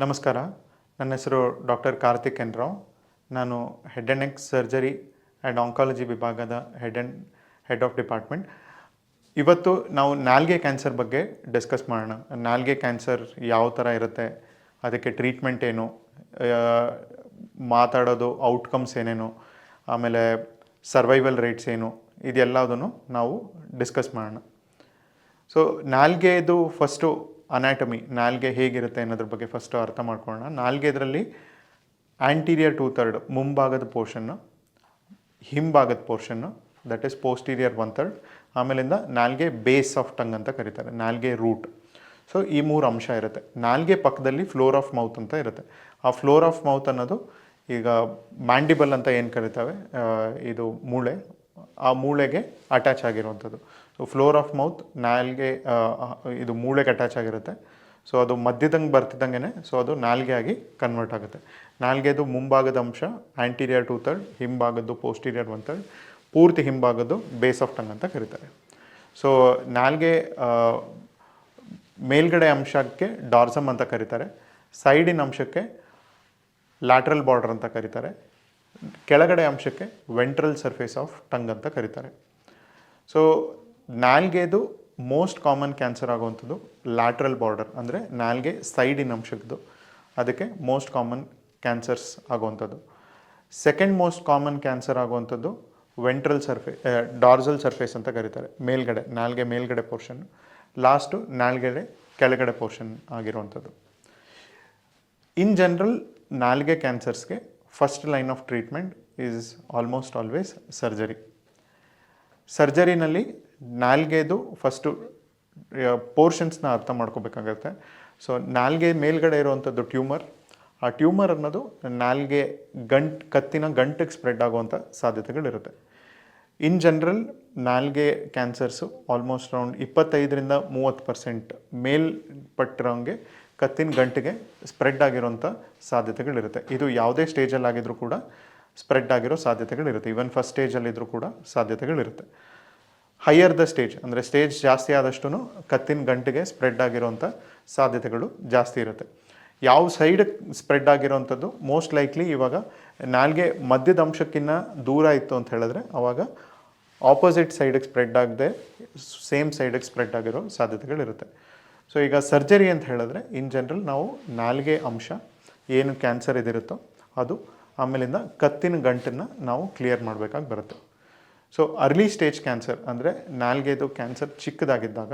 ನಮಸ್ಕಾರ. ನನ್ನ ಹೆಸರು ಡಾಕ್ಟರ್ ಕಾರ್ತಿಕ್ ಎನ್ ರಾವ್. ನಾನು head and neck surgery and oncology ವಿಭಾಗದ ಹೆಡ್ ಆಫ್ ಡಿಪಾರ್ಟ್ಮೆಂಟ್. ಇವತ್ತು ನಾವು ನಾಲಿಗೆ ಕ್ಯಾನ್ಸರ್ ಬಗ್ಗೆ ಡಿಸ್ಕಸ್ ಮಾಡೋಣ. ನಾಲಿಗೆ ಕ್ಯಾನ್ಸರ್ ಯಾವ ಥರ ಇರುತ್ತೆ, ಅದಕ್ಕೆ ಟ್ರೀಟ್ಮೆಂಟ್ ಏನು, ಮಾತಾಡೋದು ಔಟ್ಕಮ್ಸ್ ಏನೇನು, ಆಮೇಲೆ ಸರ್ವೈವಲ್ ರೇಟ್ಸ್ ಏನು, ಇದೆಲ್ಲದನ್ನು ನಾವು ಡಿಸ್ಕಸ್ ಮಾಡೋಣ. ಸೊ ನಾಲಿಗೆದು ಫಸ್ಟು ಅನಾಟಮಿ, ನಾಲಿಗೆ ಹೇಗಿರುತ್ತೆ ಅನ್ನೋದ್ರ ಬಗ್ಗೆ ಫಸ್ಟು ಅರ್ಥ ಮಾಡ್ಕೊಳ್ಳೋಣ. ನಾಲಿಗೆ ಇದರಲ್ಲಿ ಆ್ಯಂಟೀರಿಯರ್ 2/3 ಮುಂಭಾಗದ ಪೋರ್ಷನ್ನು, ಹಿಂಭಾಗದ ಪೋರ್ಷನ್ನು ದಟ್ ಈಸ್ ಪೋಸ್ಟೀರಿಯರ್ 1/3, ಆಮೇಲಿಂದ ನಾಲಿಗೆ ಬೇಸ್ ಆಫ್ ಟಂಗ್ ಅಂತ ಕರೀತಾರೆ, ನಾಲಿಗೆ ರೂಟ್. ಸೊ ಈ 3 ಅಂಶ ಇರುತ್ತೆ. ನಾಲಿಗೆ ಪಕ್ಕದಲ್ಲಿ ಫ್ಲೋರ್ ಆಫ್ ಮೌತ್ ಅಂತ ಇರುತ್ತೆ. ಆ ಫ್ಲೋರ್ ಆಫ್ ಮೌತ್ ಅನ್ನೋದು ಈಗ ಮ್ಯಾಂಡಿಬಲ್ ಅಂತ ಏನು ಕರಿತೇವೆ, ಇದು ಮೂಳೆ, ಆ ಮೂಳೆಗೆ ಅಟ್ಯಾಚ್ ಆಗಿರುವಂಥದ್ದು. ಸೊ ಫ್ಲೋರ್ ಆಫ್ ಮೌತ್ ನಾಲಿಗೆ, ಇದು ಮೂಳೆಗೆ ಅಟ್ಯಾಚ್ ಆಗಿರುತ್ತೆ. ಸೊ ಅದು ಮಧ್ಯದಂಗೆ ಬರ್ತಿದ್ದಂಗೆ ಸೊ ಅದು ನಾಲಿಗೆ ಆಗಿ ಕನ್ವರ್ಟ್ ಆಗುತ್ತೆ. ನಾಲಿಗೆದು ಮುಂಭಾಗದ ಅಂಶ ಆ್ಯಂಟೀರಿಯರ್ 2/3, ಹಿಂಭಾಗದ್ದು ಪೋಸ್ಟೀರಿಯರ್ 1/3, ಪೂರ್ತಿ ಹಿಂಭಾಗದ್ದು ಬೇಸ್ ಆಫ್ ಟಂಗ್ ಅಂತ ಕರೀತಾರೆ. ಸೊ ನಾಲಿಗೆ ಮೇಲ್ಗಡೆ ಅಂಶಕ್ಕೆ ಡಾರ್ಸಮ್ ಅಂತ ಕರೀತಾರೆ, ಸೈಡಿನ ಅಂಶಕ್ಕೆ ಲ್ಯಾಟ್ರಲ್ ಬಾರ್ಡರ್ ಅಂತ ಕರೀತಾರೆ, ಕೆಳಗಡೆ ಅಂಶಕ್ಕೆ ವೆಂಟ್ರಲ್ ಸರ್ಫೇಸ್ ಆಫ್ ಟಂಗ್ ಅಂತ ಕರೀತಾರೆ. ಸೊ ನಾಲಿಗೆದು ಮೋಸ್ಟ್ ಕಾಮನ್ ಕ್ಯಾನ್ಸರ್ ಆಗುವಂಥದ್ದು ಲ್ಯಾಟ್ರಲ್ ಬಾರ್ಡರ್, ಅಂದರೆ ನಾಲಿಗೆ ಸೈಡಿನ ಅಂಶದ್ದು, ಅದಕ್ಕೆ ಮೋಸ್ಟ್ ಕಾಮನ್ ಕ್ಯಾನ್ಸರ್ಸ್ ಆಗುವಂಥದ್ದು. ಸೆಕೆಂಡ್ ಮೋಸ್ಟ್ ಕಾಮನ್ ಕ್ಯಾನ್ಸರ್ ಆಗುವಂಥದ್ದು ವೆಂಟ್ರಲ್ ಡಾರ್ಸಲ್ ಸರ್ಫೇಸ್ ಅಂತ ಕರೀತಾರೆ, ಮೇಲ್ಗಡೆ ನಾಲಿಗೆ ಮೇಲ್ಗಡೆ ಪೋರ್ಷನ್. ಲಾಸ್ಟು ನಾಲಿಗೆ ಕೆಳಗಡೆ ಪೋರ್ಷನ್ ಆಗಿರುವಂಥದ್ದು. ಇನ್ ಜನರಲ್ ನಾಲಿಗೆ ಕ್ಯಾನ್ಸರ್ಸ್ಗೆ first line of treatment is almost always surgery. ಸರ್ಜರಿನಲ್ಲಿ ನಾಲಿಗೆದು ಫಸ್ಟು ಪೋರ್ಷನ್ಸ್ನ ಅರ್ಥ ಮಾಡ್ಕೋಬೇಕಾಗತ್ತೆ. ಸೊ ನಾಲಿಗೆ ಮೇಲ್ಗಡೆ ಇರುವಂಥದ್ದು ಟ್ಯೂಮರ್, ಆ ಟ್ಯೂಮರ್ ಅನ್ನೋದು ನಾಲಿಗೆ ಕತ್ತಿನ ಗಂಟಿಗೆ ಸ್ಪ್ರೆಡ್ ಆಗುವಂಥ ಸಾಧ್ಯತೆಗಳಿರುತ್ತೆ. ಇನ್ ಜನರಲ್ ನಾಲಿಗೆ ಕ್ಯಾನ್ಸರ್ಸು ಆಲ್ಮೋಸ್ಟ್ ಅರೌಂಡ್ 25-30% ಮೇಲ್ಪಟ್ಟಿರೋಂಗೆ ಕತ್ತಿನ ಗಂಟಿಗೆ ಸ್ಪ್ರೆಡ್ ಆಗಿರೋಂಥ ಸಾಧ್ಯತೆಗಳಿರುತ್ತೆ. ಇದು ಯಾವುದೇ ಸ್ಟೇಜಲ್ಲಿ ಆಗಿದ್ರೂ ಕೂಡ ಸ್ಪ್ರೆಡ್ ಆಗಿರೋ ಸಾಧ್ಯತೆಗಳಿರುತ್ತೆ. ಈವನ್ ಫಸ್ಟ್ ಸ್ಟೇಜಲ್ಲಿದ್ದರೂ ಕೂಡ ಸಾಧ್ಯತೆಗಳಿರುತ್ತೆ. ಹೈಯರ್ ದ ಸ್ಟೇಜ್, ಅಂದರೆ ಸ್ಟೇಜ್ ಜಾಸ್ತಿ ಆದಷ್ಟು ಕತ್ತಿನ ಗಂಟಿಗೆ ಸ್ಪ್ರೆಡ್ ಆಗಿರೋಂಥ ಸಾಧ್ಯತೆಗಳು ಜಾಸ್ತಿ ಇರುತ್ತೆ. ಯಾವ ಸೈಡ್ ಸ್ಪ್ರೆಡ್ ಆಗಿರೋವಂಥದ್ದು ಮೋಸ್ಟ್ ಲೈಕ್ಲಿ ಇವಾಗ ನಾಲಿಗೆ ಮಧ್ಯದ ಅಂಶಕ್ಕಿಂತ ದೂರ ಇತ್ತು ಅಂತ ಹೇಳಿದ್ರೆ ಆವಾಗ ಆಪೋಸಿಟ್ ಸೈಡಿಗೆ ಸ್ಪ್ರೆಡ್ ಆಗದೆ ಸೇಮ್ ಸೈಡಿಗೆ ಸ್ಪ್ರೆಡ್ ಆಗಿರೋ ಸಾಧ್ಯತೆಗಳಿರುತ್ತೆ. ಸೊ ಈಗ ಸರ್ಜರಿ ಅಂತ ಹೇಳಿದ್ರೆ ಇನ್ ಜನರಲ್ ನಾವು ನಾಲಿಗೆ ಅಂಶ ಏನು ಕ್ಯಾನ್ಸರ್ ಇದಿರುತ್ತೋ ಅದು, ಆಮೇಲಿಂದ ಕತ್ತಿನ ಗಂಟನ್ನು ನಾವು ಕ್ಲಿಯರ್ ಮಾಡಬೇಕಾಗಿ ಬರುತ್ತೆ. ಸೊ ಅರ್ಲಿ ಸ್ಟೇಜ್ ಕ್ಯಾನ್ಸರ್ ಅಂದರೆ ನಾಲಿಗೆದು ಕ್ಯಾನ್ಸರ್ ಚಿಕ್ಕದಾಗಿದ್ದಾಗ,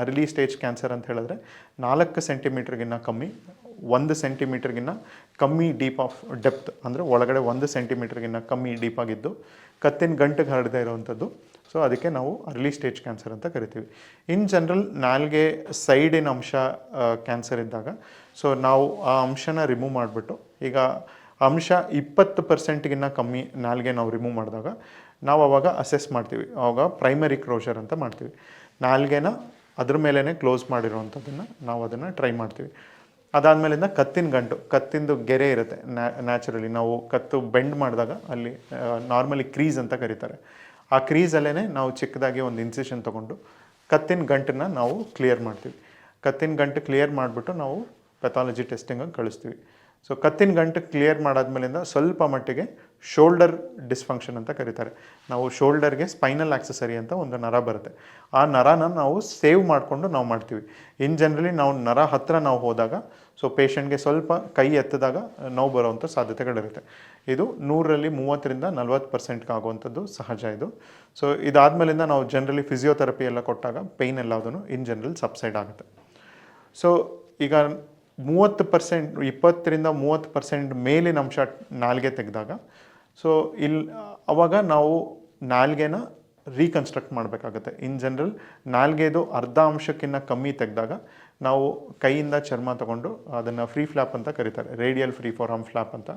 ಅರ್ಲಿ ಸ್ಟೇಜ್ ಕ್ಯಾನ್ಸರ್ ಅಂತ ಹೇಳಿದ್ರೆ 4 ಸೆಂಟಿಮೀಟ್ರಿಗಿನ್ನ ಕಮ್ಮಿ, 1 ಸೆಂಟಿಮೀಟ್ರಿಗಿನ್ನ ಕಮ್ಮಿ ಡೀಪ್ ಆಫ್ ಡೆಪ್ತ್, ಅಂದರೆ ಒಳಗಡೆ 1 ಸೆಂಟಿಮೀಟ್ರಿಗಿನ್ನ ಕಮ್ಮಿ ಡೀಪ್ ಆಗಿದ್ದು ಕತ್ತಿನ ಗಂಟಿಗೆ ಹರಡದೇ ಇರೋವಂಥದ್ದು. ಸೊ ಅದಕ್ಕೆ ನಾವು ಅರ್ಲಿ ಸ್ಟೇಜ್ ಕ್ಯಾನ್ಸರ್ ಅಂತ ಕರಿತೀವಿ. ಇನ್ ಜನರಲ್ ನಾಲಿಗೆ ಸೈಡಿನ ಅಂಶ ಕ್ಯಾನ್ಸರ್ ಇದ್ದಾಗ ಸೊ ನಾವು ಆ ಅಂಶನ ರಿಮೂವ್ ಮಾಡಿಬಿಟ್ಟು, ಈಗ ಅಂಶ 20%ಗಿನ್ನ ಕಮ್ಮಿ ನಾಲಿಗೆ ನಾವು ರಿಮೂವ್ ಮಾಡಿದಾಗ ನಾವು ಅವಾಗ ಅಸೆಸ್ ಮಾಡ್ತೀವಿ, ಆವಾಗ ಪ್ರೈಮರಿ ಕ್ಲೋಷರ್ ಅಂತ ಮಾಡ್ತೀವಿ. ನಾಲಿಗೆನ ಅದ್ರ ಮೇಲೇ ಕ್ಲೋಸ್ ಮಾಡಿರೋವಂಥದ್ದನ್ನು ನಾವು ಅದನ್ನು ಟ್ರೈ ಮಾಡ್ತೀವಿ. ಅದಾದಮೇಲಿಂದ ಕತ್ತಿನ ಗಂಟು, ಕತ್ತಿಂದು ಗೆರೆ ಇರುತ್ತೆ, ನ್ಯಾಚುರಲಿ ನಾವು ಕತ್ತು ಬೆಂಡ್ ಮಾಡಿದಾಗ ಅಲ್ಲಿ ನಾರ್ಮಲಿ ಕ್ರೀಸ್ ಅಂತ ಕರೀತಾರೆ, ಆ ಕ್ರೀಸಲ್ಲೇ ನಾವು ಚಿಕ್ಕದಾಗಿ ಒಂದು ಇನ್ಸಿಷನ್ ತೊಗೊಂಡು ಕತ್ತಿನ ಗಂಟನ್ನು ನಾವು ಕ್ಲಿಯರ್ ಮಾಡ್ತೀವಿ. ಕತ್ತಿನ ಗಂಟು ಕ್ಲಿಯರ್ ಮಾಡಿಬಿಟ್ಟು ನಾವು ಪೆಥಾಲಜಿ ಟೆಸ್ಟಿಂಗಾಗಿ ಕಳಿಸ್ತೀವಿ. ಸೊ ಕತ್ತಿನ ಗಂಟು ಕ್ಲಿಯರ್ ಮಾಡಾದ್ಮೇಲಿಂದ ಸ್ವಲ್ಪ ಮಟ್ಟಿಗೆ ಶೋಲ್ಡರ್ ಡಿಸ್ಫಂಕ್ಷನ್ ಅಂತ ಕರೀತಾರೆ. ನಾವು ಶೋಲ್ಡರ್ಗೆ ಸ್ಪೈನಲ್ ಆಕ್ಸೆಸರಿ ಅಂತ ಒಂದು ನರ ಬರುತ್ತೆ, ಆ ನರನ ನಾವು ಸೇವ್ ಮಾಡಿಕೊಂಡು ನಾವು ಮಾಡ್ತೀವಿ. ಇನ್ ಜನರಲಿ ನಾವು ನರ ಹತ್ತಿರ ನಾವು ಹೋದಾಗ ಸೊ ಪೇಷಂಟ್ಗೆ ಸ್ವಲ್ಪ ಕೈ ಎತ್ತಿದಾಗ ನೋವು ಬರೋವಂಥ ಸಾಧ್ಯತೆಗಳಿರುತ್ತೆ. ಇದು 130-40% ಆಗುವಂಥದ್ದು ಸಹಜ ಇದು. ಸೊ ಇದಾದಮೇಲಿಂದ ನಾವು ಜನರಲಿ ಫಿಸಿಯೋಥೆರಪಿ ಎಲ್ಲ ಕೊಟ್ಟಾಗ ಪೇಯ್ನ್ ಎಲ್ಲದೂ ಇನ್ ಜನರಲ್ ಸಬ್ಸೈಡ್ ಆಗುತ್ತೆ. ಸೊ ಈಗ 20-30% ಮೇಲಿನ ಅಂಶ ನಾಲಿಗೆ ತೆಗೆದಾಗ ಸೊ ಅವಾಗ ನಾವು ನಾಲಿಗೆನ ರೀಕನ್ಸ್ಟ್ರಕ್ಟ್ ಮಾಡಬೇಕಾಗುತ್ತೆ. ಇನ್ ಜನರಲ್ ನಾಲಿಗೆದು ಅರ್ಧ ಅಂಶಕ್ಕಿಂತ ಕಮ್ಮಿ ತೆಗೆದಾಗ ನಾವು ಕೈಯಿಂದ ಚರ್ಮ ತೊಗೊಂಡು ಅದನ್ನು ಫ್ರೀ ಫ್ಲ್ಯಾಪ್ ಅಂತ ಕರೀತಾರೆ, ರೇಡಿಯಲ್ ಫ್ರೀ ಫಾರ್ಮ್ ಫ್ಲ್ಯಾಪ್ ಅಂತ.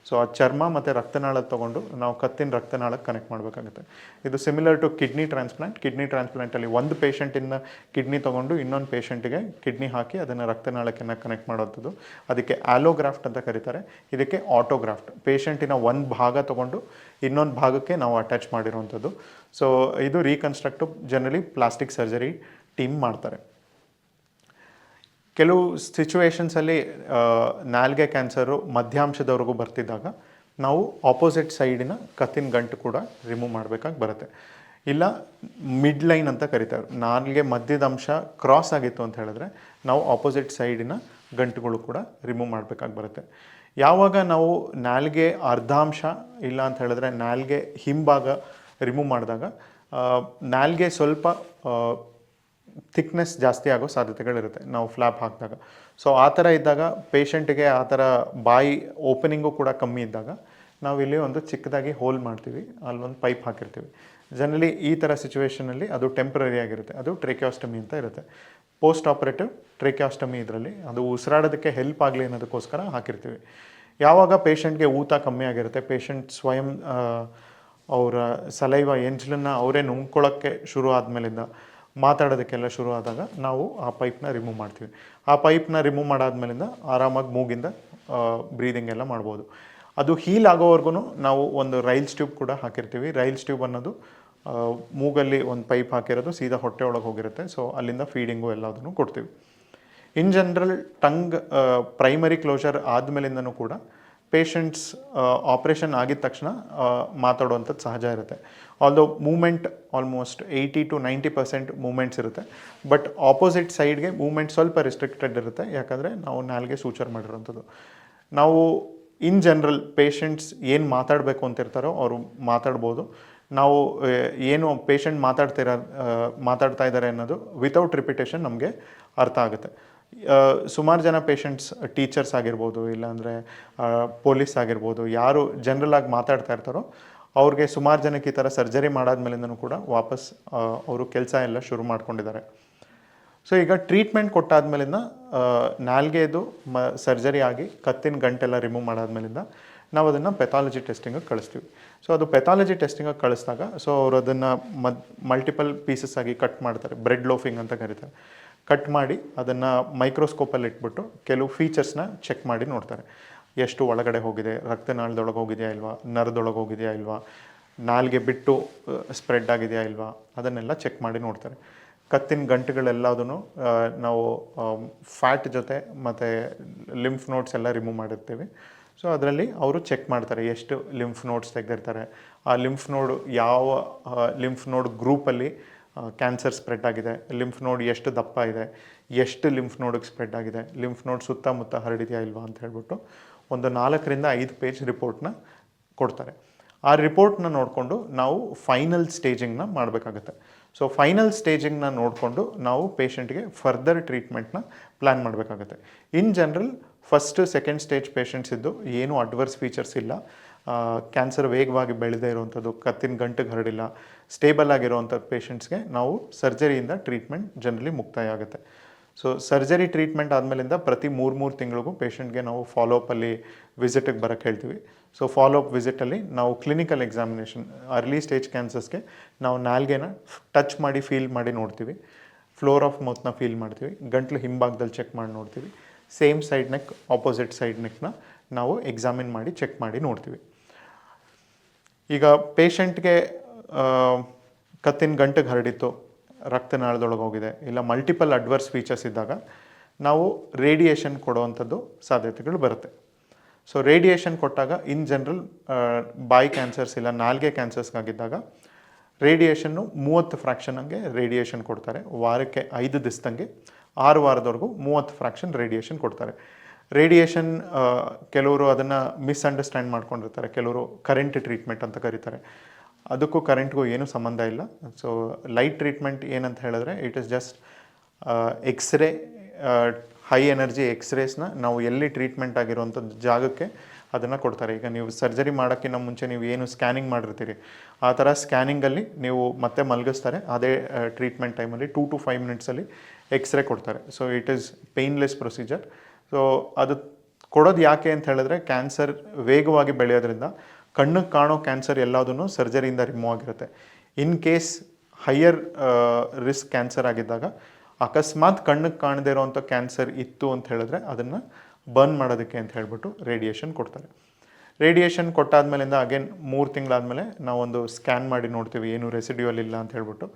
ಸೊ ಆ ಚರ್ಮ ಮತ್ತು ರಕ್ತನಾಳ ತೊಗೊಂಡು ನಾವು ಕತ್ತಿನ ರಕ್ತನಾಳಕ್ಕೆ ಕನೆಕ್ಟ್ ಮಾಡಬೇಕಾಗುತ್ತೆ. ಇದು ಸಿಮಿಲರ್ ಟು ಕಿಡ್ನಿ ಟ್ರಾನ್ಸ್ಪ್ಲಾಂಟಲ್ಲಿ ಒಂದು ಪೇಷಂಟಿಂದ ಕಿಡ್ನಿ ತೊಗೊಂಡು ಇನ್ನೊಂದು ಪೇಷಂಟಿಗೆ ಕಿಡ್ನಿ ಹಾಕಿ ಅದನ್ನು ರಕ್ತನಾಳಕ್ಕೆ ಕನೆಕ್ಟ್ ಮಾಡೋವಂಥದ್ದು, ಅದಕ್ಕೆ ಆಲೋಗ್ರಾಫ್ಟ್ ಅಂತ ಕರೀತಾರೆ. ಇದಕ್ಕೆ ಆಟೋಗ್ರಾಫ್ಟ್, ಪೇಷಂಟಿನ ಒಂದು ಭಾಗ ತೊಗೊಂಡು ಇನ್ನೊಂದು ಭಾಗಕ್ಕೆ ನಾವು ಅಟ್ಯಾಚ್ ಮಾಡಿರೋವಂಥದ್ದು. ಸೊ ಇದು reconstructive generally plastic surgery team ಮಾಡ್ತಾರೆ. ಕೆಲವು ಸಿಚುವೇಶನ್ಸಲ್ಲಿ ನಾಲ್ಗೆ ಕ್ಯಾನ್ಸರು ಮಧ್ಯಾಂಶದವರೆಗೂ ಬರ್ತಿದ್ದಾಗ ನಾವು ಆಪೋಸಿಟ್ ಸೈಡಿನ ಕತ್ತಿನ ಗಂಟು ಕೂಡ ರಿಮೂವ್ ಮಾಡಬೇಕಾಗಿ ಬರುತ್ತೆ. ಇಲ್ಲ ಮಿಡ್ ಲೈನ್ ಅಂತ ಕರಿತಾರೆ, ನಾಲ್ಗೆ ಮಧ್ಯದ ಅಂಶ ಕ್ರಾಸ್ ಆಗಿತ್ತು ಅಂತ ಹೇಳಿದ್ರೆ ನಾವು ಆಪೋಸಿಟ್ ಸೈಡಿನ ಗಂಟುಗಳು ಕೂಡ ರಿಮೂವ್ ಮಾಡಬೇಕಾಗಿ ಬರುತ್ತೆ. ಯಾವಾಗ ನಾವು ನಾಲ್ಗೆ ಅರ್ಧಾಂಶ ಇಲ್ಲ ಅಂತ ಹೇಳಿದ್ರೆ ನಾಲ್ಗೆ ಹಿಂಭಾಗ ರಿಮೂವ್ ಮಾಡಿದಾಗ ನಾಲ್ಗೆ ಸ್ವಲ್ಪ ಥಿಕ್ನೆಸ್ ಜಾಸ್ತಿ ಆಗೋ ಸಾಧ್ಯತೆಗಳಿರುತ್ತೆ ನಾವು ಫ್ಲ್ಯಾಪ್ ಹಾಕಿದಾಗ. ಸೊ ಆ ಥರ ಇದ್ದಾಗ ಪೇಷಂಟಿಗೆ ಆ ಥರ ಬಾಯಿ ಓಪನಿಂಗು ಕೂಡ ಕಮ್ಮಿ ಇದ್ದಾಗ ನಾವಿಲ್ಲಿ ಒಂದು ಚಿಕ್ಕದಾಗಿ ಹೋಲ್ ಮಾಡ್ತೀವಿ, ಅಲ್ಲೊಂದು ಪೈಪ್ ಹಾಕಿರ್ತೀವಿ. ಜನರಲಿ ಈ ಥರ ಸಿಚುವೇಷನಲ್ಲಿ ಅದು ಟೆಂಪ್ರರಿ ಆಗಿರುತ್ತೆ, ಅದು ಟ್ರೇಕಿಯಾಸ್ಟಮಿ ಅಂತ ಇರುತ್ತೆ. ಪೋಸ್ಟ್ ಆಪರೇಟಿವ್ ಟ್ರೇಕಿಯಾಸ್ಟಮಿ ಇದರಲ್ಲಿ ಅದು ಉಸಿರಾಡೋದಕ್ಕೆ ಹೆಲ್ಪ್ ಆಗಲಿ ಅನ್ನೋದಕ್ಕೋಸ್ಕರ ಹಾಕಿರ್ತೀವಿ. ಯಾವಾಗ ಪೇಷಂಟ್ಗೆ ಊತ ಕಮ್ಮಿ ಆಗಿರುತ್ತೆ, ಪೇಷಂಟ್ ಸ್ವಯಂ ಅವರ ಸಲೈವ ಎಂಜಲನ್ನು ಅವರೇ ನುಂಗ್ಕೊಳ್ಳೋಕ್ಕೆ ಶುರು ಆದಮೇಲಿಂದ ಮಾತಾಡೋದಕ್ಕೆಲ್ಲ ಶುರು ಆದಾಗ ನಾವು ಆ ಪೈಪ್ನ ರಿಮೂವ್ ಮಾಡ್ತೀವಿ. ಆ ಪೈಪ್ನ ರಿಮೂವ್ ಮಾಡಾದ್ಮೇಲಿಂದ ಆರಾಮಾಗಿ ಮೂಗಿಂದ ಬ್ರೀದಿಂಗ್ ಎಲ್ಲ ಮಾಡ್ಬೋದು. ಅದು ಹೀಲ್ ಆಗೋವರೆಗೂ ನಾವು ಒಂದು ರೈಲ್ಸ್ ಟ್ಯೂಬ್ ಕೂಡ ಹಾಕಿರ್ತೀವಿ. ರೈಲ್ಸ್ ಟ್ಯೂಬ್ ಅನ್ನೋದು ಮೂಗಲ್ಲಿ ಒಂದು ಪೈಪ್ ಹಾಕಿರೋದು ಸೀದಾ ಹೊಟ್ಟೆ ಒಳಗೆ ಹೋಗಿರುತ್ತೆ. ಸೊ ಅಲ್ಲಿಂದ ಫೀಡಿಂಗು ಎಲ್ಲದನ್ನು ಕೊಡ್ತೀವಿ. In general tongue primary closure ಆದಮೇಲಿಂದನೂ ಕೂಡ ಪೇಷಂಟ್ಸ್ ಆಪ್ರೇಷನ್ ಆಗಿದ ತಕ್ಷಣ ಮಾತಾಡುವಂಥದ್ದು ಸಹಜ ಇರುತ್ತೆ. ಆಲ್ದೋ ಮೂಮೆಂಟ್ ಆಲ್ಮೋಸ್ಟ್ 80-90% ಮೂಮೆಂಟ್ಸ್ ಇರುತ್ತೆ. ಬಟ್ ಆಪೋಸಿಟ್ ಸೈಡ್ಗೆ ಮೂಮೆಂಟ್ ಸ್ವಲ್ಪ ರಿಸ್ಟ್ರಿಕ್ಟೆಡ್ ಇರುತ್ತೆ, ಯಾಕಂದರೆ ನಾವು ನಾಲ್ಗೆ ಸೂಚರ್ ಮಾಡಿರೋಂಥದ್ದು. ನಾವು ಇನ್ ಜನರಲ್ ಪೇಷಂಟ್ಸ್ ಏನು ಮಾತಾಡಬೇಕು ಅಂತಿರ್ತಾರೋ ಅವರು ಮಾತಾಡ್ಬೋದು. ನಾವು ಏನು ಪೇಷಂಟ್ ಮಾತಾಡ್ತಾ ಇದ್ದಾರೆ ಅನ್ನೋದು ವಿತೌಟ್ ರಿಪಿಟೇಷನ್ ನಮಗೆ ಅರ್ಥ ಆಗುತ್ತೆ. ಸುಮಾರು ಜನ ಪೇಷಂಟ್ಸ್ ಟೀಚರ್ಸ್ ಆಗಿರ್ಬೋದು, ಇಲ್ಲಾಂದರೆ ಪೊಲೀಸ್ ಆಗಿರ್ಬೋದು, ಯಾರು ಜನರಲ್ ಆಗಿ ಮಾತಾಡ್ತಾ ಇರ್ತಾರೋ ಅವ್ರಿಗೆ ಸುಮಾರು ಜನಕ್ಕೆ ಈ ಥರ ಸರ್ಜರಿ ಮಾಡಾದ್ಮೇಲಿಂದನೂ ಕೂಡ ವಾಪಸ್ ಅವರು ಕೆಲಸ ಎಲ್ಲ ಶುರು ಮಾಡ್ಕೊಂಡಿದ್ದಾರೆ. ಸೊ ಈಗ ಟ್ರೀಟ್ಮೆಂಟ್ ಕೊಟ್ಟಾದ್ಮೇಲಿಂದ ನಾಲ್ಗೆದು ಸರ್ಜರಿ ಆಗಿ ಕತ್ತಿನ ಗಂಟೆಲ್ಲ ರಿಮೂವ್ ಮಾಡಾದ್ಮೇಲಿಂದ ನಾವು ಅದನ್ನು ಪೆಥಾಲಜಿ ಟೆಸ್ಟಿಂಗಿಗೆ ಕಳಿಸ್ತೀವಿ. ಸೊ ಅದು ಪೆಥಾಲಜಿ ಟೆಸ್ಟಿಂಗಿಗೆ ಕಳಿಸಿದಾಗ ಸೊ ಅವರು ಅದನ್ನು ಮಲ್ಟಿಪಲ್ ಪೀಸಸ್ ಆಗಿ ಕಟ್ ಮಾಡ್ತಾರೆ, ಬ್ರೆಡ್ ಲೋಫಿಂಗ್ ಅಂತ ಕರೀತಾರೆ. ಕಟ್ ಮಾಡಿ ಅದನ್ನು ಮೈಕ್ರೋಸ್ಕೋಪಲ್ಲಿ ಇಟ್ಬಿಟ್ಟು ಕೆಲವು ಫೀಚರ್ಸ್ನ ಚೆಕ್ ಮಾಡಿ ನೋಡ್ತಾರೆ. ಎಷ್ಟು ಒಳಗಡೆ ಹೋಗಿದೆ, ರಕ್ತನಾಳದೊಳಗೆ ಹೋಗಿದೆಯಾ ಇಲ್ವಾ, ನರದೊಳಗೆ ಹೋಗಿದೆಯಾ ಇಲ್ವಾ, ನಾಲ್ಗೆ ಬಿಟ್ಟು ಸ್ಪ್ರೆಡ್ ಆಗಿದೆಯಾ ಇಲ್ವಾ, ಅದನ್ನೆಲ್ಲ ಚೆಕ್ ಮಾಡಿ ನೋಡ್ತಾರೆ. ಕತ್ತಿನ ಗಂಟುಗಳೆಲ್ಲದೂ ನಾವು ಫ್ಯಾಟ್ ಜೊತೆ ಮತ್ತು ಲಿಂಫ್ ನೋಡ್ಸ್ ಎಲ್ಲ ರಿಮೂವ್ ಮಾಡಿರ್ತೀವಿ. ಸೊ ಅದರಲ್ಲಿ ಅವರು ಚೆಕ್ ಮಾಡ್ತಾರೆ ಎಷ್ಟು ಲಿಂಫ್ ನೋಡ್ಸ್ ತೆಗೆದಿರ್ತಾರೆ, ಆ ಲಿಂಫ್ ನೋಡು ಯಾವ ಲಿಂಫ್ ನೋಡ್ ಗ್ರೂಪಲ್ಲಿ ಕ್ಯಾನ್ಸರ್ ಸ್ಪ್ರೆಡ್ ಆಗಿದೆ, ಲಿಂಫ್ ನೋಡ್ ಎಷ್ಟು ದಪ್ಪ ಇದೆ, ಎಷ್ಟು ಲಿಂಫ್ ನೋಡಿಗೆ ಸ್ಪ್ರೆಡ್ ಆಗಿದೆ, ಲಿಂಫ್ ನೋಡ್ ಸುತ್ತಮುತ್ತ ಹರಡಿದೆಯಾ ಇಲ್ವಾ ಅಂತ ಹೇಳ್ಬಿಟ್ಟು ಒಂದು 4-5 ಪೇಜ್ ರಿಪೋರ್ಟ್ನ ಕೊಡ್ತಾರೆ. ಆ ರಿಪೋರ್ಟ್ನ ನೋಡಿಕೊಂಡು ನಾವು ಫೈನಲ್ ಸ್ಟೇಜಿಂಗ್ನ ಮಾಡಬೇಕಾಗುತ್ತೆ. ಸೊ ಫೈನಲ್ ಸ್ಟೇಜಿಂಗ್ನ ನೋಡಿಕೊಂಡು ನಾವು ಪೇಷಂಟ್ಗೆ ಫರ್ದರ್ ಟ್ರೀಟ್ಮೆಂಟ್ನ ಪ್ಲ್ಯಾನ್ ಮಾಡಬೇಕಾಗುತ್ತೆ. In general first second stage patients ಇದ್ದು ಏನೂ ಅಡ್ವರ್ಸ್ ಫೀಚರ್ಸ್ ಇಲ್ಲ, ಕ್ಯಾನ್ಸರ್ ವೇಗವಾಗಿ ಬೆಳೆದೇ ಇರುವಂಥದ್ದು, ಕತ್ತಿನ ಗಂಟೆಗೆ ಹರಡಿಲ್ಲ, ಸ್ಟೇಬಲ್ ಆಗಿರುವಂಥ ಪೇಷಂಟ್ಸ್ಗೆ ನಾವು ಸರ್ಜರಿಯಿಂದ ಟ್ರೀಟ್ಮೆಂಟ್ ಜನರಲಿ ಮುಕ್ತಾಯ ಆಗುತ್ತೆ. ಸೊ ಸರ್ಜರಿ ಟ್ರೀಟ್ಮೆಂಟ್ ಆದಮೇಲಿಂದ ಪ್ರತಿ 3 ತಿಂಗಳಿಗೂ ಪೇಷಂಟ್ಗೆ ನಾವು ಫಾಲೋಅಪ್ಪಲ್ಲಿ ವಿಸಿಟಿಗೆ ಬರೋಕ್ಕೆ ಹೇಳ್ತೀವಿ. ಸೊ ಫಾಲೋಅಪ್ ವಿಸಿಟಲ್ಲಿ ನಾವು ಕ್ಲಿನಿಕಲ್ ಎಕ್ಸಾಮಿನೇಷನ್ ಅರ್ಲಿ ಸ್ಟೇಜ್ ಕ್ಯಾನ್ಸರ್ಸ್ಗೆ ನಾವು ನಾಲ್ಗೆನ ಟಚ್ ಮಾಡಿ ಫೀಲ್ ಮಾಡಿ ನೋಡ್ತೀವಿ, ಫ್ಲೋರ್ ಆಫ್ ಮೌತ್ನ ಫೀಲ್ ಮಾಡ್ತೀವಿ, ಗಂಟ್ಲು ಹಿಂಭಾಗದಲ್ಲಿ ಚೆಕ್ ಮಾಡಿ ನೋಡ್ತೀವಿ, same side neck opposite side ನೆಕ್ನ ನಾವು ಎಕ್ಸಾಮಿನ್ ಮಾಡಿ ಚೆಕ್ ಮಾಡಿ ನೋಡ್ತೀವಿ. ಈಗ ಪೇಷಂಟ್ಗೆ ಕತ್ತಿನ ಗಂಟೆಗೆ ಹರಡಿತ್ತು, ರಕ್ತನಾಳದೊಳಗೆ ಹೋಗಿದೆ, ಇಲ್ಲ ಮಲ್ಟಿಪಲ್ ಅಡ್ವರ್ಸ್ ಫೀಚರ್ಸ್ ಇದ್ದಾಗ ನಾವು ರೇಡಿಯೇಷನ್ ಕೊಡುವಂಥದ್ದು ಸಾಧ್ಯತೆಗಳು ಬರುತ್ತೆ. ಸೊ ರೇಡಿಯೇಷನ್ ಕೊಟ್ಟಾಗ ಇನ್ ಜನರಲ್ ಬಾಯಿ ಕ್ಯಾನ್ಸರ್ಸ್ ಇಲ್ಲ ನಾಲ್ಗೆ ಕ್ಯಾನ್ಸರ್ಸ್ಗಾಗಿದ್ದಾಗ ರೇಡಿಯೇಷನ್ನು 30 ಫ್ರ್ಯಾಕ್ಷನ್ಗೆ ರೇಡಿಯೇಷನ್ ಕೊಡ್ತಾರೆ. ವಾರಕ್ಕೆ 5 ದಿವಸದಂಗೆ 6 ವಾರದವರೆಗೂ 30 ಫ್ರ್ಯಾಕ್ಷನ್ ರೇಡಿಯೇಷನ್ ಕೊಡ್ತಾರೆ. ರೇಡಿಯೇಷನ್ ಕೆಲವರು ಅದನ್ನು ಮಿಸ್ಅಂಡರ್ಸ್ಟ್ಯಾಂಡ್ ಮಾಡ್ಕೊಂಡಿರ್ತಾರೆ, ಕೆಲವರು ಕರೆಂಟ್ ಟ್ರೀಟ್ಮೆಂಟ್ ಅಂತ ಕರೀತಾರೆ. ಅದಕ್ಕೂ ಕರೆಂಟ್ಗೂ ಏನೂ ಸಂಬಂಧ ಇಲ್ಲ. ಸೊ ಲೈಟ್ ಟ್ರೀಟ್ಮೆಂಟ್ ಏನಂತ ಹೇಳಿದ್ರೆ it is just X-ray, high energy ಎಕ್ಸ್ರೇಸ್ನ ನಾವು ಎಲ್ಲಿ ಟ್ರೀಟ್ಮೆಂಟ್ ಆಗಿರುವಂಥದ್ದು ಜಾಗಕ್ಕೆ ಅದನ್ನು ಕೊಡ್ತಾರೆ. ಈಗ ನೀವು ಸರ್ಜರಿ ಮಾಡೋಕ್ಕಿಂತ ಮುಂಚೆ ನೀವು ಏನು ಸ್ಕ್ಯಾನಿಂಗ್ ಮಾಡಿರ್ತೀರಿ ಆ ಥರ ಸ್ಕ್ಯಾನಿಂಗಲ್ಲಿ ನೀವು ಮತ್ತೆ ಮಲಗಿಸ್ತಾರೆ. ಅದೇ ಟ್ರೀಟ್ಮೆಂಟ್ ಟೈಮಲ್ಲಿ 2 to 5 ಮಿನಿಟ್ಸಲ್ಲಿ ಎಕ್ಸ್ರೇ ಕೊಡ್ತಾರೆ. So it is painless procedure. So ಅದು ಕೊಡೋದು ಯಾಕೆ ಅಂತ ಹೇಳಿದ್ರೆ ಕ್ಯಾನ್ಸರ್ ವೇಗವಾಗಿ ಬೆಳೆಯೋದ್ರಿಂದ ಕಣ್ಣಿಗೆ ಕಾಣೋ ಕ್ಯಾನ್ಸರ್ ಎಲ್ಲದೂ ಸರ್ಜರಿಯಿಂದ ರಿಮೂವ್ ಆಗಿರುತ್ತೆ. In case higher risk cancer ಆಗಿದ್ದಾಗ ಅಕಸ್ಮಾತ್ ಕಣ್ಣಿಗೆ ಕಾಣದೇ ಇರೋವಂಥ ಕ್ಯಾನ್ಸರ್ ಇತ್ತು ಅಂತ ಹೇಳಿದ್ರೆ ಅದನ್ನು ಬರ್ನ್ ಮಾಡೋದಕ್ಕೆ ಅಂತ ಹೇಳ್ಬಿಟ್ಟು ರೇಡಿಯೇಷನ್ ಕೊಡ್ತಾರೆ. ರೇಡಿಯೇಷನ್ ಕೊಟ್ಟಾದ್ಮೇಲಿಂದ ಅಗೇನ್ 3 ತಿಂಗಳಾದಮೇಲೆ ನಾವೊಂದು ಸ್ಕ್ಯಾನ್ ಮಾಡಿ ನೋಡ್ತೀವಿ ಏನು ರೆಸಿಡ್ಯೂಯಲ್ ಇಲ್ಲ ಅಂತ ಹೇಳ್ಬಿಟ್ಟು.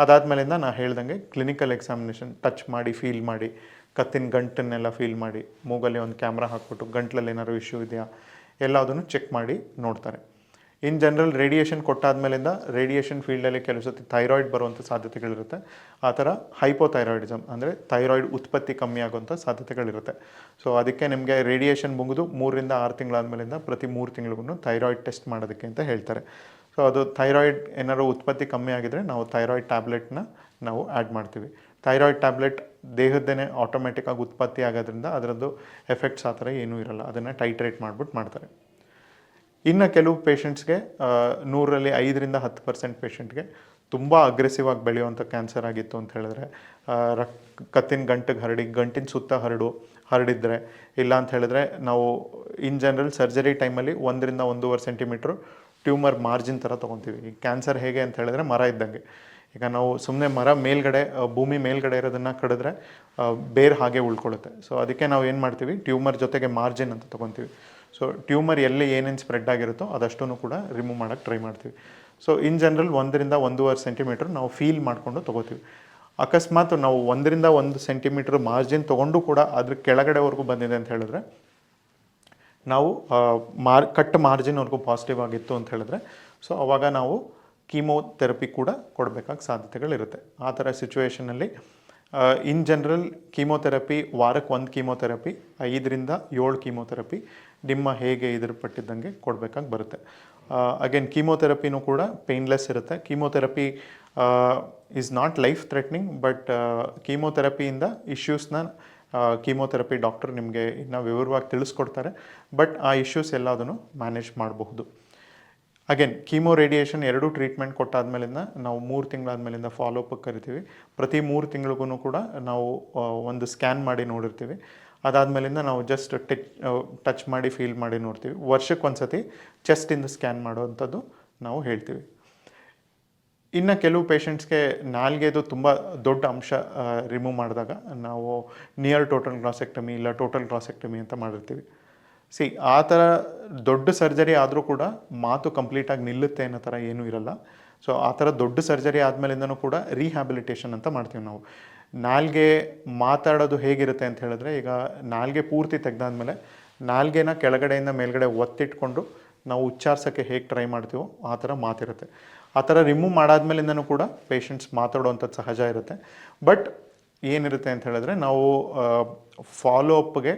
ಅದಾದಮೇಲಿಂದ ನಾನು ಹೇಳ್ದಂಗೆ ಕ್ಲಿನಿಕಲ್ ಎಕ್ಸಾಮಿನೇಷನ್ ಟಚ್ ಮಾಡಿ ಫೀಲ್ ಮಾಡಿ ಕತ್ತಿನ ಗಂಟನ್ನೆಲ್ಲ ಫೀಲ್ ಮಾಡಿ ಮೂಗಲ್ಲಿ ಒಂದು ಕ್ಯಾಮ್ರಾ ಹಾಕ್ಬಿಟ್ಟು ಗಂಟ್ಲಲ್ಲಿ ಏನಾದ್ರು ಇಶ್ಯೂ ಇದೆಯಾ ಎಲ್ಲದನ್ನು ಚೆಕ್ ಮಾಡಿ ನೋಡ್ತಾರೆ. ಇನ್ ಜನರಲ್ ರೇಡಿಯೇಷನ್ ಕೊಟ್ಟಾದ್ಮೇಲಿಂದ ರೇಡಿಯೇಷನ್ ಫೀಲ್ಡಲ್ಲಿ ಕೆಲವು ಸತಿ ಥೈರಾಯ್ಡ್ ಬರುವಂಥ ಸಾಧ್ಯತೆಗಳಿರುತ್ತೆ. ಆ ಥರ ಹೈಪೋಥೈರಾಯ್ಡಿಸಮ್ ಅಂದರೆ ಥೈರಾಯ್ಡ್ ಉತ್ಪತ್ತಿ ಕಮ್ಮಿ ಆಗುವಂಥ ಸಾಧ್ಯತೆಗಳಿರುತ್ತೆ. ಸೊ ಅದಕ್ಕೆ ನಿಮಗೆ ರೇಡಿಯೇಷನ್ ಮುಗಿದು 3ರಿಂದ 6 ತಿಂಗಳಾದಮೇಲಿಂದ ಪ್ರತಿ 3 ತಿಂಗಳಿಗೂ ಥೈರಾಯ್ಡ್ ಟೆಸ್ಟ್ ಮಾಡೋದಕ್ಕೆ ಅಂತ ಹೇಳ್ತಾರೆ. ಸೊ ಅದು ಥೈರಾಯ್ಡ್ ಏನಾದ್ರು ಉತ್ಪತ್ತಿ ಕಮ್ಮಿ ಆಗಿದರೆ ನಾವು ಥೈರಾಯ್ಡ್ ಟ್ಯಾಬ್ಲೆಟ್ನ ನಾವು ಆ್ಯಡ್ ಮಾಡ್ತೀವಿ. ಥೈರಾಯ್ಡ್ ಟ್ಯಾಬ್ಲೆಟ್ ದೇಹದ್ದೇನೆ ಆಟೋಮೆಟಿಕ್ಕಾಗಿ ಉತ್ಪತ್ತಿ ಆಗೋದ್ರಿಂದ ಅದರದ್ದು ಎಫೆಕ್ಟ್ಸ್ ಆ ಥರ ಏನೂ ಇರಲ್ಲ. ಅದನ್ನು ಟೈಟ್ರೇಟ್ ಮಾಡಿಬಿಟ್ಟು ಮಾಡ್ತಾರೆ. ಇನ್ನು ಕೆಲವು ಪೇಷಂಟ್ಸ್ಗೆ 100ರಲ್ಲಿ 5ರಿಂದ 10% ಪೇಷಂಟ್ಗೆ ತುಂಬ ಅಗ್ರೆಸಿವ್ ಆಗಿ ಬೆಳೆಯುವಂಥ ಕ್ಯಾನ್ಸರ್ ಆಗಿತ್ತು ಅಂತ ಹೇಳಿದ್ರೆ, ಕತ್ತಿನ ಗಂಟಿಗೆ ಗಂಟಿನ ಸುತ್ತ ಹರಡಿದ್ರೆ, ಇಲ್ಲ ಅಂತ ಹೇಳಿದ್ರೆ ನಾವು ಇನ್ ಜನರಲ್ ಸರ್ಜರಿ ಟೈಮಲ್ಲಿ 1ರಿಂದ 1.5 ಸೆಂಟಿಮೀಟ್ರ್ ಟ್ಯೂಮರ್ ಮಾರ್ಜಿನ್ ಥರ ತೊಗೊತೀವಿ. ಈ ಕ್ಯಾನ್ಸರ್ ಹೇಗೆ ಅಂತ ಹೇಳಿದ್ರೆ ಮರ ಇದ್ದಂಗೆ. ಈಗ ನಾವು ಸುಮ್ಮನೆ ಮರ ಮೇಲ್ಗಡೆ ಭೂಮಿ ಮೇಲ್ಗಡೆ ಇರೋದನ್ನು ಕಡಿದ್ರೆ ಬೇರೆ ಹಾಗೆ ಉಳ್ಕೊಳ್ಳುತ್ತೆ. ಸೊ ಅದಕ್ಕೆ ನಾವು ಏನು ಮಾಡ್ತೀವಿ, ಟ್ಯೂಮರ್ ಜೊತೆಗೆ ಮಾರ್ಜಿನ್ ಅಂತ ತೊಗೊತೀವಿ. ಸೊ ಟ್ಯೂಮರ್ ಎಲ್ಲಿ ಏನೇನು ಸ್ಪ್ರೆಡ್ ಆಗಿರುತ್ತೋ ಅದಷ್ಟೂ ಕೂಡ ರಿಮೂವ್ ಮಾಡೋಕ್ಕೆ ಟ್ರೈ ಮಾಡ್ತೀವಿ. ಸೊ ಇನ್ ಜನರಲ್ 1ರಿಂದ 1.5 ಸೆಂಟಿಮೀಟ್ರ್ ನಾವು ಫೀಲ್ ಮಾಡಿಕೊಂಡು ತೊಗೋತೀವಿ. ಅಕಸ್ಮಾತ್ ನಾವು 1ರಿಂದ 1 ಸೆಂಟಿಮೀಟ್ರ್ ಮಾರ್ಜಿನ್ ತೊಗೊಂಡು ಕೂಡ ಅದ್ರ ಕೆಳಗಡೆವರೆಗೂ ಬಂದಿದೆ ಅಂತ ಹೇಳಿದ್ರೆ, ನಾವು ಕಟ್ ಮಾರ್ಜಿನ್ವರೆಗೂ ಪಾಸಿಟಿವ್ ಆಗಿತ್ತು ಅಂತ ಹೇಳಿದ್ರೆ, ಸೊ ಅವಾಗ ನಾವು ಕೀಮೋಥೆರಪಿ ಕೂಡ ಕೊಡಬೇಕಾದ ಸಾಧ್ಯತೆಗಳಿರುತ್ತೆ. ಆ ಥರ ಸಿಚುವೇಷನಲ್ಲಿ ಇನ್ ಜನರಲ್ ಕೀಮೋಥೆರಪಿ ವಾರಕ್ಕೆ 1 ಕೀಮೋಥೆರಪಿ 5ರಿಂದ 7 ಕೀಮೋಥೆರಪಿ ನಿಮ್ಮ ಹೇಗೆ ಇದ್ರ ಪಟ್ಟಿದ್ದಂಗೆ ಕೊಡಬೇಕಾಗಿ ಬರುತ್ತೆ. ಅಗೇನ್ ಕೀಮೋಥೆರಪಿನೂ ಕೂಡ ಪೇನ್ಲೆಸ್ ಇರುತ್ತೆ. Chemotherapy is not life threatening, but ಕೀಮೋಥೆರಪಿಯಿಂದ ಇಶ್ಯೂಸ್ನ ಕೀಮೋಥೆರಪಿ ಡಾಕ್ಟರ್ ನಿಮಗೆ ಇನ್ನೂ ವಿವರವಾಗಿ ತಿಳಿಸ್ಕೊಡ್ತಾರೆ. ಬಟ್ ಆ ಇಶ್ಯೂಸ್ ಎಲ್ಲದನ್ನು ಮ್ಯಾನೇಜ್ ಮಾಡಬಹುದು. ಅಗೇನ್ ಕೀಮೋ ರೇಡಿಯೇಷನ್ 2 ಟ್ರೀಟ್ಮೆಂಟ್ ಕೊಟ್ಟಾದ್ಮೇಲಿಂದ ನಾವು 3 ತಿಂಗಳಾದ್ಮೇಲಿಂದ ಫಾಲೋಅಪ್ಗೆ ಕರಿತೀವಿ. ಪ್ರತಿ 3 ತಿಂಗಳಿಗೂ ಕೂಡ ನಾವು ಒಂದು ಸ್ಕ್ಯಾನ್ ಮಾಡಿ ನೋಡಿರ್ತೀವಿ. ಅದಾದಮೇಲಿಂದ ನಾವು ಜಸ್ಟ್ ಟಚ್ ಮಾಡಿ ಫೀಲ್ ಮಾಡಿ ನೋಡ್ತೀವಿ. ವರ್ಷಕ್ಕೆ ಸತಿ ಚೆಸ್ಟಿಂದ ಸ್ಕ್ಯಾನ್ ಮಾಡೋವಂಥದ್ದು ನಾವು ಹೇಳ್ತೀವಿ. ಇನ್ನು ಕೆಲವು ಪೇಷಂಟ್ಸ್ಗೆ ನಾಲ್ಗೆದು ತುಂಬ ದೊಡ್ಡ ಅಂಶ ರಿಮೂವ್ ಮಾಡಿದಾಗ ನಾವು ನಿಯರ್ ಟೋಟಲ್ ಗ್ರಾಸೆಕ್ಟಮಿ ಇಲ್ಲ ಟೋಟಲ್ ಗ್ರಾಸೆಕ್ಟಮಿ ಅಂತ ಮಾಡಿರ್ತೀವಿ. ಆ ಥರ ದೊಡ್ಡ ಸರ್ಜರಿ ಆದರೂ ಕೂಡ ಮಾತು ಕಂಪ್ಲೀಟಾಗಿ ನಿಲ್ಲುತ್ತೆ ಅನ್ನೋ ಥರ ಏನೂ ಇರಲ್ಲ. ಸೊ ಆ ಥರ ದೊಡ್ಡ ಸರ್ಜರಿ ಆದಮೇಲಿಂದನೂ ಕೂಡ ರೀಹ್ಯಾಬಿಲಿಟೇಷನ್ ಅಂತ ಮಾಡ್ತೀವಿ ನಾವು. ನಾಲ್ಗೆ ಮಾತಾಡೋದು ಹೇಗಿರುತ್ತೆ ಅಂತ ಹೇಳಿದ್ರೆ, ಈಗ ನಾಲ್ಗೆ ಪೂರ್ತಿ ತೆಗೆದಾದ್ಮೇಲೆ ನಾಲ್ಗೆನ ಕೆಳಗಡೆಯಿಂದ ಮೇಲ್ಗಡೆ ಒತ್ತಿಟ್ಕೊಂಡು ನಾವು ಉಚ್ಚಾರಿಸೋಕ್ಕೆ ಹೇಗೆ ಟ್ರೈ ಮಾಡ್ತೀವೋ ಆ ಥರ ಮಾತಿರುತ್ತೆ. ಆ ಥರ ರಿಮೂವ್ ಮಾಡಾದ್ಮೇಲಿಂದನೂ ಕೂಡ ಪೇಷಂಟ್ಸ್ ಮಾತಾಡೋವಂಥದ್ದು ಸಹಜ ಇರುತ್ತೆ. ಬಟ್ ಏನಿರುತ್ತೆ ಅಂತ ಹೇಳಿದ್ರೆ, ನಾವು ಫಾಲೋಅಪ್ಗೆ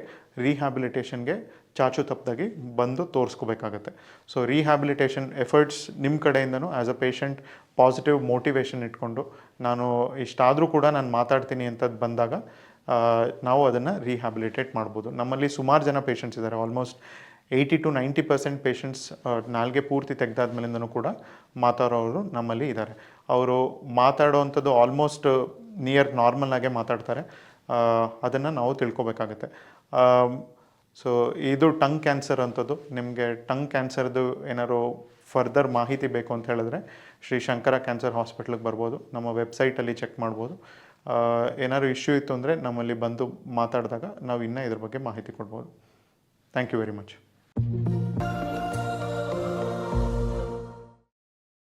ರೀಹ್ಯಾಬಿಲಿಟೇಷನ್ಗೆ ಚಾಚು ತಪ್ಪದಾಗಿ ಬಂದು ತೋರಿಸ್ಕೋಬೇಕಾಗತ್ತೆ. ಸೊ ರೀಹ್ಯಾಬಿಲಿಟೇಷನ್ ಎಫರ್ಟ್ಸ್ ನಿಮ್ಮ ಕಡೆಯಿಂದನೂ as a patient positive motivation ಇಟ್ಕೊಂಡು ನಾನು ಇಷ್ಟಾದರೂ ಕೂಡ ನಾನು ಮಾತಾಡ್ತೀನಿ ಅಂತದ್ದು ಬಂದಾಗ ನಾವು ಅದನ್ನು ರೀಹ್ಯಾಬಿಲಿಟೇಟ್ ಮಾಡ್ಬೋದು. ನಮ್ಮಲ್ಲಿ ಸುಮಾರು ಜನ ಪೇಷಂಟ್ಸ್ ಇದ್ದಾರೆ. ಆಲ್ಮೋಸ್ಟ್ 80 to 90% ಪೇಷಂಟ್ಸ್ ನಾಲ್ಗೆ ಪೂರ್ತಿ ತೆಗೆದಾದ್ಮೇಲಿಂದನೂ ಕೂಡ ಮಾತಾಡೋರು ನಮ್ಮಲ್ಲಿ ಇದ್ದಾರೆ. ಅವರು ಮಾತಾಡೋವಂಥದ್ದು ಆಲ್ಮೋಸ್ಟ್ ನಿಯರ್ ನಾರ್ಮಲ್ ಆಗೇ ಮಾತಾಡ್ತಾರೆ. ಅದನ್ನು ನಾವು ತಿಳ್ಕೊಬೇಕಾಗತ್ತೆ. ಸೊ ಇದು ಟಂಗ್ ಕ್ಯಾನ್ಸರ್ ಅಂಥದ್ದು. ನಿಮಗೆ ಟಂಗ್ ಕ್ಯಾನ್ಸರ್ದು ಏನಾದ್ರು ಫರ್ದರ್ ಮಾಹಿತಿ ಬೇಕು ಅಂತ ಹೇಳಿದ್ರೆ ಶ್ರೀ ಶಂಕರ ಕ್ಯಾನ್ಸರ್ ಹಾಸ್ಪಿಟ್ಲಿಗೆ ಬರ್ಬೋದು. ನಮ್ಮ ವೆಬ್ಸೈಟಲ್ಲಿ ಚೆಕ್ ಮಾಡ್ಬೋದು. ಏನಾದ್ರು ಇಶ್ಯೂ ಇತ್ತು ಅಂದರೆ ನಮ್ಮಲ್ಲಿ ಬಂದು ಮಾತಾಡಿದಾಗ ನಾವು ಇನ್ನೂ ಇದ್ರ ಬಗ್ಗೆ ಮಾಹಿತಿ ಕೊಡ್ಬೋದು. Thank you very much.